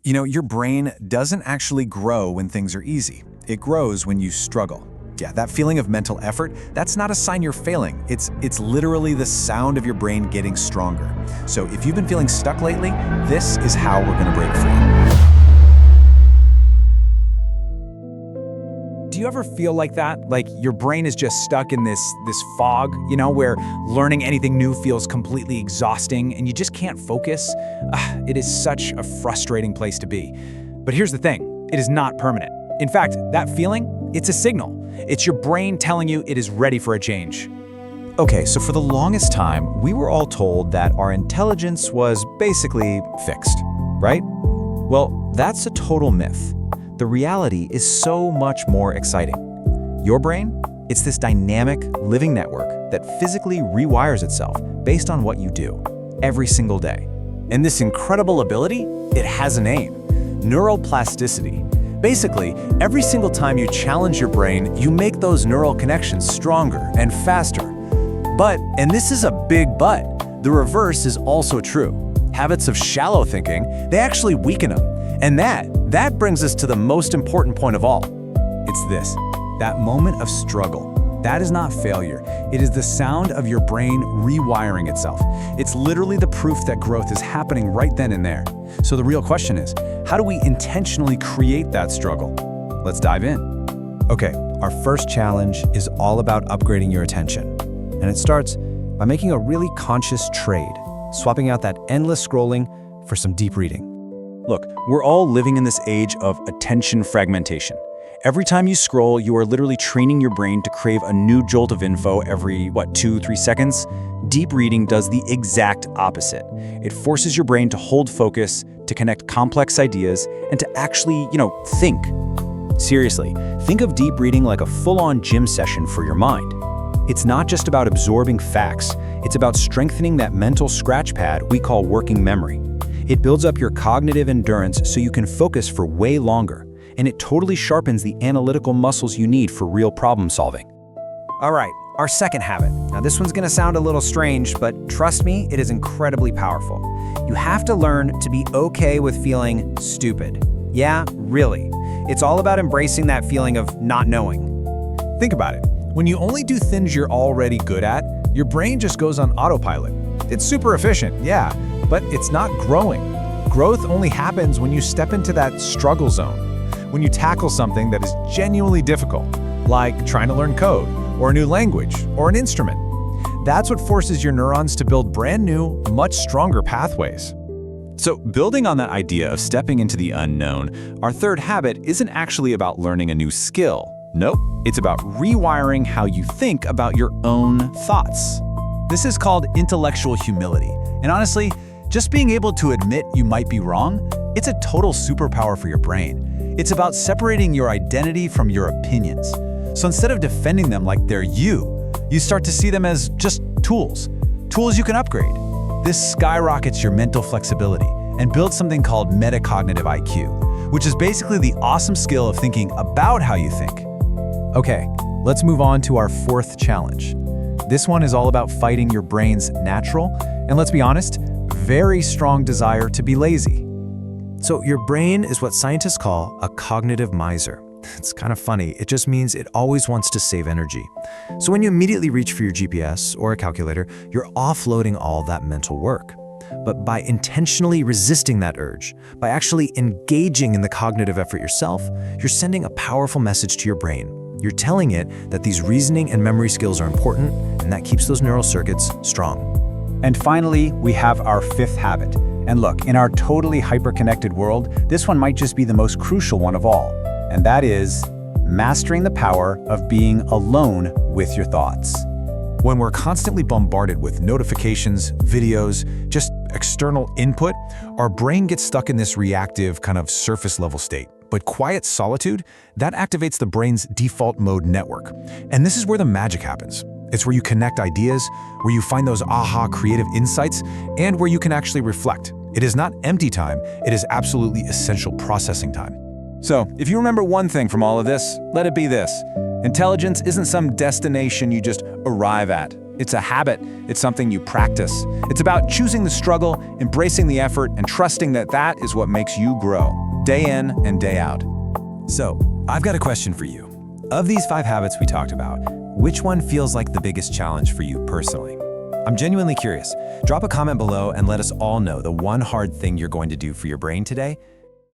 You know, your brain doesn't actually grow when things are easy. It grows when you struggle. Yeah, that feeling of mental effort, that's not a sign you're failing. It's literally the sound of your brain getting stronger. So if you've been feeling stuck lately, this is how we're gonna break free. Do you ever feel like that? Like your brain is just stuck in this fog, where learning anything new feels completely exhausting and you just can't focus? It is such a frustrating place to be. But here's the thing, it is not permanent. In fact, that feeling, it's a signal. It's your brain telling you it is ready for a change. Okay, so for the longest time, we were all told that our intelligence was basically fixed, right? Well, that's a total myth. The reality is so much more exciting. Your brain, it's this dynamic, living network that physically rewires itself based on what you do every single day. And this incredible ability, it has a name: neuroplasticity. Basically, every single time you challenge your brain, you make those neural connections stronger and faster. But, and this is a big but, the reverse is also true. Habits of shallow thinking, they actually weaken them. And that brings us to the most important point of all. It's this, that moment of struggle. That is not failure. It is the sound of your brain rewiring itself. It's literally the proof that growth is happening right then and there. So the real question is, how do we intentionally create that struggle? Let's dive in. Okay, our first challenge is all about upgrading your attention. And it starts by making a really conscious trade, swapping out that endless scrolling for some deep reading. Look, we're all living in this age of attention fragmentation. Every time you scroll, you are literally training your brain to crave a new jolt of info every, 2-3 seconds? Deep reading does the exact opposite. It forces your brain to hold focus, to connect complex ideas, and to actually, think. Seriously, think of deep reading like a full-on gym session for your mind. It's not just about absorbing facts, it's about strengthening that mental scratch pad we call working memory. It builds up your cognitive endurance so you can focus for way longer, and it totally sharpens the analytical muscles you need for real problem solving. All right, our second habit. Now this one's gonna sound a little strange, but trust me, it is incredibly powerful. You have to learn to be okay with feeling stupid. Yeah, really. It's all about embracing that feeling of not knowing. Think about it. When you only do things you're already good at, your brain just goes on autopilot. It's super efficient, yeah, but it's not growing. Growth only happens when you step into that struggle zone, when you tackle something that is genuinely difficult, like trying to learn code, or a new language, or an instrument. That's what forces your neurons to build brand new, much stronger pathways. So, building on that idea of stepping into the unknown, our third habit isn't actually about learning a new skill. Nope, it's about rewiring how you think about your own thoughts. This is called intellectual humility. And honestly, just being able to admit you might be wrong, it's a total superpower for your brain. It's about separating your identity from your opinions. So instead of defending them like they're you start to see them as just tools you can upgrade. This skyrockets your mental flexibility and builds something called metacognitive IQ, which is basically the awesome skill of thinking about how you think. Okay, let's move on to our fourth challenge. This one is all about fighting your brain's natural, and let's be honest, very strong desire to be lazy. So your brain is what scientists call a cognitive miser. It's kind of funny, it just means it always wants to save energy. So when you immediately reach for your GPS or a calculator, you're offloading all that mental work. But by intentionally resisting that urge, by actually engaging in the cognitive effort yourself, you're sending a powerful message to your brain. You're telling it that these reasoning and memory skills are important, and that keeps those neural circuits strong. And finally, we have our fifth habit. And look, in our totally hyper-connected world, this one might just be the most crucial one of all. And that is mastering the power of being alone with your thoughts. When we're constantly bombarded with notifications, videos, just external input, our brain gets stuck in this reactive kind of surface level state. But quiet solitude, that activates the brain's default mode network. And this is where the magic happens. It's where you connect ideas, where you find those aha creative insights, and where you can actually reflect. It is not empty time, it is absolutely essential processing time. So, if you remember one thing from all of this, let it be this. Intelligence isn't some destination you just arrive at. It's a habit. It's something you practice. It's about choosing the struggle, embracing the effort, and trusting that that is what makes you grow, day in and day out. So, I've got a question for you. Of these 5 habits we talked about, which one feels like the biggest challenge for you personally? I'm genuinely curious. Drop a comment below and let us all know the one hard thing you're going to do for your brain today